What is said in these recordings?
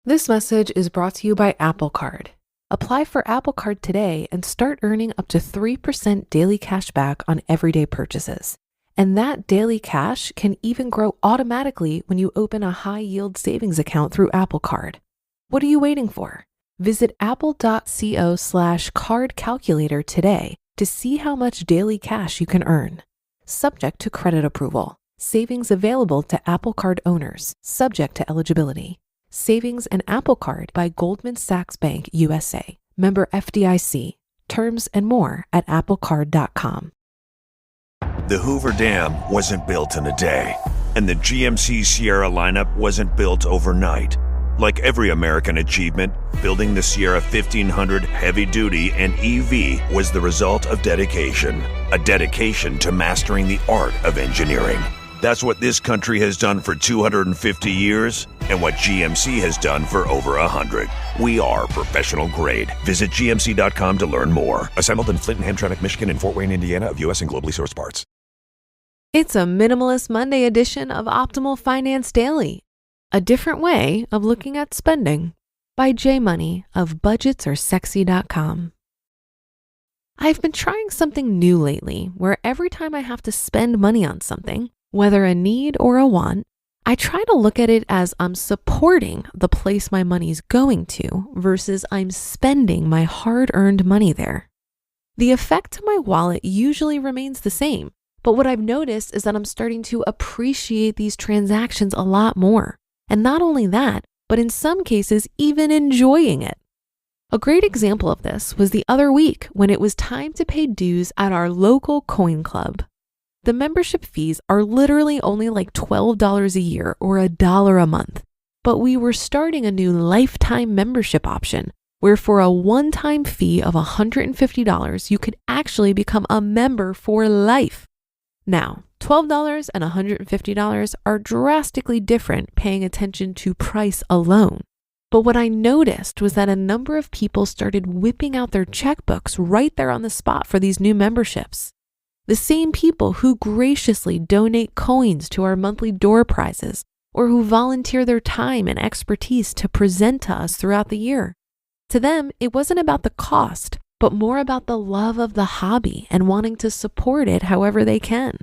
This message is brought to you by Apple Card. Apply for Apple Card today and start earning up to 3% daily cash back on everyday purchases. And that daily cash can even grow automatically when you open a high-yield savings account through Apple Card. What are you waiting for? Visit apple.co/card calculator today to see how much daily cash you can earn. Subject to credit approval. Savings available to Apple Card owners, subject to eligibility. Savings and Apple Card by Goldman Sachs Bank USA. Member FDIC. Terms and more at applecard.com. The Hoover Dam wasn't built in a day, and the GMC Sierra lineup wasn't built overnight. Like every American achievement, building the Sierra 1500 Heavy Duty and EV was the result of dedication. A dedication to mastering the art of engineering. That's what this country has done for 250 years and what GMC has done for over 100. We are professional grade. Visit GMC.com to learn more. Assembled in Flint and Hamtramck, Michigan and Fort Wayne, Indiana of U.S. and globally sourced parts. It's a Minimalist Monday edition of Optimal Finance Daily. A different way of looking at spending by J Money of budgetsaresexy.com. I've been trying something new lately where every time I have to spend money on something, whether a need or a want, I try to look at it as I'm supporting the place my money's going to versus I'm spending my hard-earned money there. The effect to my wallet usually remains the same, but what I've noticed is that I'm starting to appreciate these transactions a lot more. And not only that, but in some cases, even enjoying it. A great example of this was the other week when it was time to pay dues at our local coin club. The membership fees are literally only like $12 a year or $1 a month, but we were starting a new lifetime membership option where for a one-time fee of $150, you could actually become a member for life. Now, $12 and $150 are drastically different paying attention to price alone. But what I noticed was that a number of people started whipping out their checkbooks right there on the spot for these new memberships. The same people who graciously donate coins to our monthly door prizes or who volunteer their time and expertise to present to us throughout the year. To them, it wasn't about the cost, but more about the love of the hobby and wanting to support it however they can.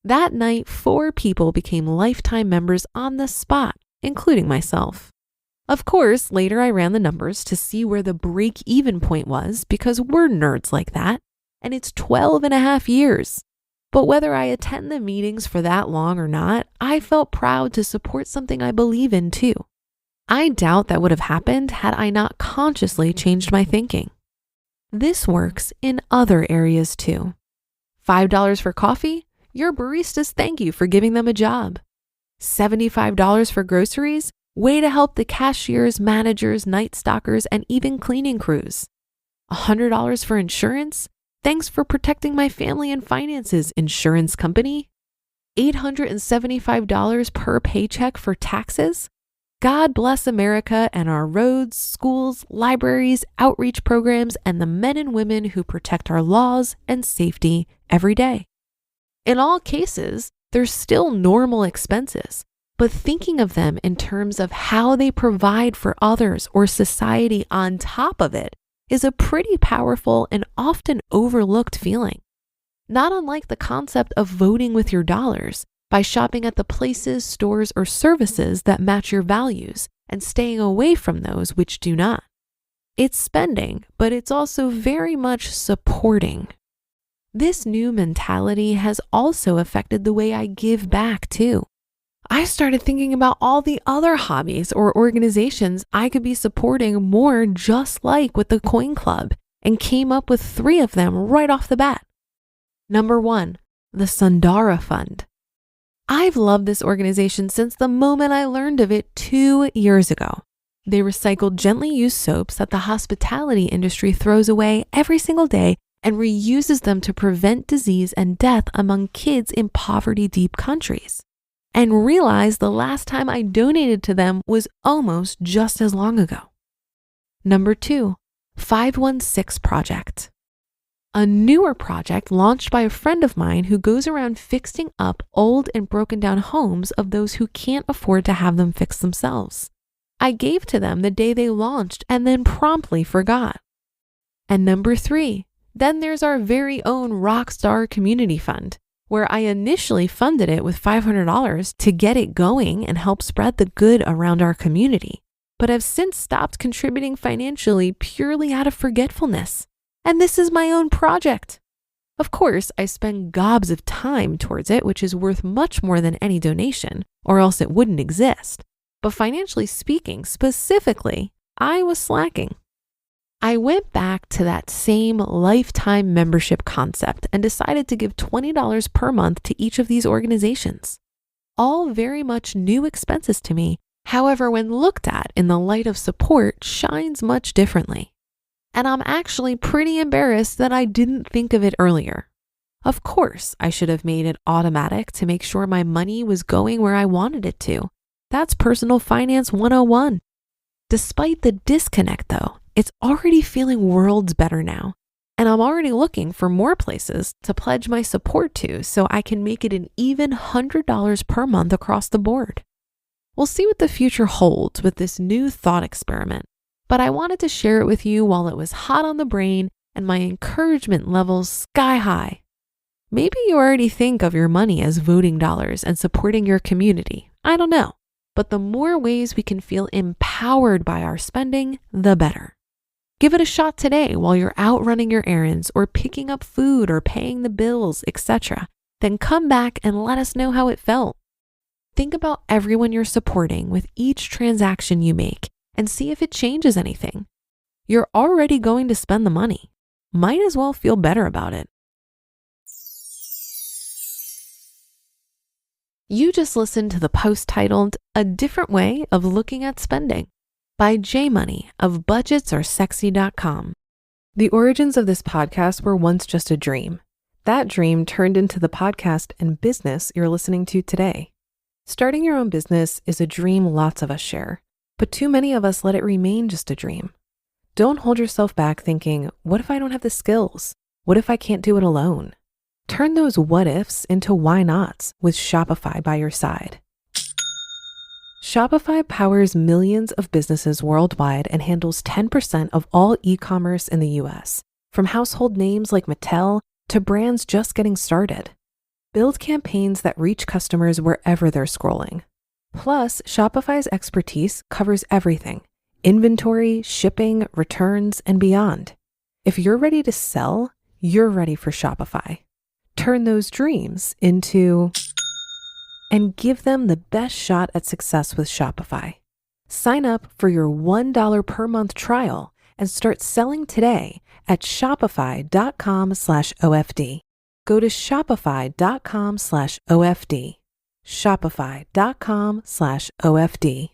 That night, 4 people became lifetime members on the spot, including myself. Of course, later I ran the numbers to see where the break-even point was because we're nerds like that, and it's 12 and a half years. But whether I attend the meetings for that long or not, I felt proud to support something I believe in too. I doubt that would have happened had I not consciously changed my thinking. This works in other areas too. $5 for coffee? Your baristas thank you for giving them a job. $75 for groceries? Way to help the cashiers, managers, night stalkers, and even cleaning crews. $100 for insurance? Thanks for protecting my family and finances, insurance company. $875 per paycheck for taxes? God bless America and our roads, schools, libraries, outreach programs, and the men and women who protect our laws and safety every day. In all cases, they're still normal expenses, but thinking of them in terms of how they provide for others or society on top of it is a pretty powerful and often overlooked feeling. Not unlike the concept of voting with your dollars by shopping at the places, stores, or services that match your values and staying away from those which do not. It's spending, but it's also very much supporting. This new mentality has also affected the way I give back too. I started thinking about all the other hobbies or organizations I could be supporting more just like with the Coin Club and came up with 3 of them right off the bat. Number 1, the Sundara Fund. I've loved this organization since the moment I learned of it 2 years ago. They recycle gently used soaps that the hospitality industry throws away every single day and reuses them to prevent disease and death among kids in poverty-deep countries. And realized the last time I donated to them was almost just as long ago. Number 2, 516 Project. A newer project launched by a friend of mine who goes around fixing up old and broken down homes of those who can't afford to have them fixed themselves. I gave to them the day they launched and then promptly forgot. And number 3, then there's our very own Rockstar Community Fund, where I initially funded it with $500 to get it going and help spread the good around our community, but have since stopped contributing financially purely out of forgetfulness. And this is my own project. Of course, I spend gobs of time towards it, which is worth much more than any donation, or else it wouldn't exist. But financially speaking, specifically, I was slacking. I went back to that same lifetime membership concept and decided to give $20 per month to each of these organizations. All very much new expenses to me, however, when looked at in the light of support, shines much differently. And I'm actually pretty embarrassed that I didn't think of it earlier. Of course, I should have made it automatic to make sure my money was going where I wanted it to. That's personal finance 101. Despite the disconnect though, it's already feeling worlds better now. And I'm already looking for more places to pledge my support to so I can make it an even $100 per month across the board. We'll see what the future holds with this new thought experiment, but I wanted to share it with you while it was hot on the brain and my encouragement levels sky high. Maybe you already think of your money as voting dollars and supporting your community. I don't know. But the more ways we can feel empowered by our spending, the better. Give it a shot today while you're out running your errands or picking up food or paying the bills, etc. Then come back and let us know how it felt. Think about everyone you're supporting with each transaction you make and see if it changes anything. You're already going to spend the money. Might as well feel better about it. You just listened to the post titled A Different Way of Looking at Spending by J Money of budgetsaresexy.com. The origins of this podcast were once just a dream. That dream turned into the podcast and business you're listening to today. Starting your own business is a dream lots of us share, but too many of us let it remain just a dream. Don't hold yourself back thinking, what if I don't have the skills? What if I can't do it alone? Turn those what ifs into why nots with Shopify by your side. Shopify powers millions of businesses worldwide and handles 10% of all e-commerce in the US, from household names like Mattel to brands just getting started. Build campaigns that reach customers wherever they're scrolling. Plus, Shopify's expertise covers everything: inventory, shipping, returns, and beyond. If you're ready to sell, you're ready for Shopify. Turn those dreams into and give them the best shot at success with Shopify. Sign up for your $1 per month trial and start selling today at shopify.com/OFD. Go to shopify.com/OFD. Shopify.com/OFD.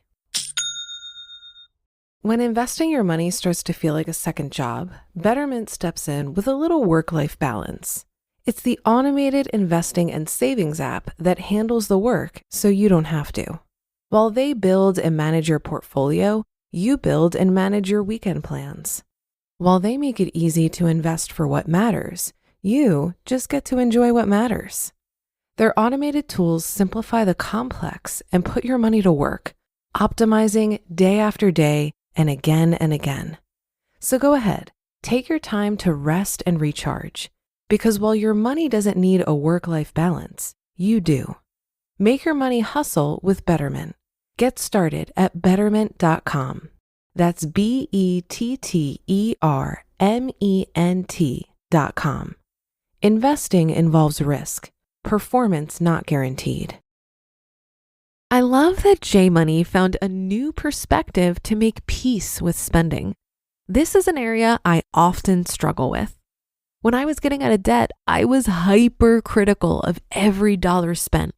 When investing your money starts to feel like a second job, Betterment steps in with a little work-life balance. It's the automated investing and savings app that handles the work so you don't have to. While they build and manage your portfolio, you build and manage your weekend plans. While they make it easy to invest for what matters, you just get to enjoy what matters. Their automated tools simplify the complex and put your money to work, optimizing day after day and again. So go ahead, take your time to rest and recharge. Because while your money doesn't need a work-life balance, you do. Make your money hustle with Betterment. Get started at betterment.com. That's BETTERMENT.com. Investing involves risk. Performance not guaranteed. I love that J Money found a new perspective to make peace with spending. This is an area I often struggle with. When I was getting out of debt, I was hypercritical of every dollar spent.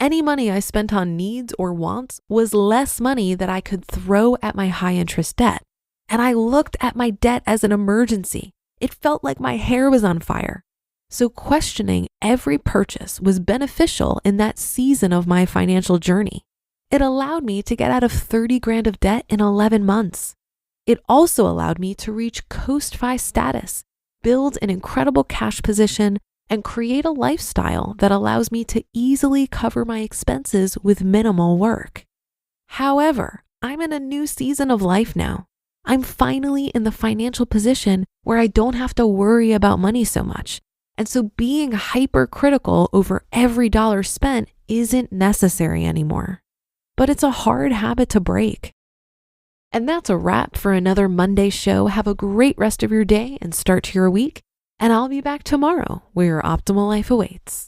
Any money I spent on needs or wants was less money that I could throw at my high interest debt. And I looked at my debt as an emergency. It felt like my hair was on fire. So questioning every purchase was beneficial in that season of my financial journey. It allowed me to get out of 30 grand of debt in 11 months. It also allowed me to reach Coast-Fi status, build an incredible cash position, and create a lifestyle that allows me to easily cover my expenses with minimal work. However, I'm in a new season of life now. I'm finally in the financial position where I don't have to worry about money so much. And so being hypercritical over every dollar spent isn't necessary anymore. But it's a hard habit to break. And that's a wrap for another Monday show. Have a great rest of your day and start to your week. And I'll be back tomorrow where your optimal life awaits.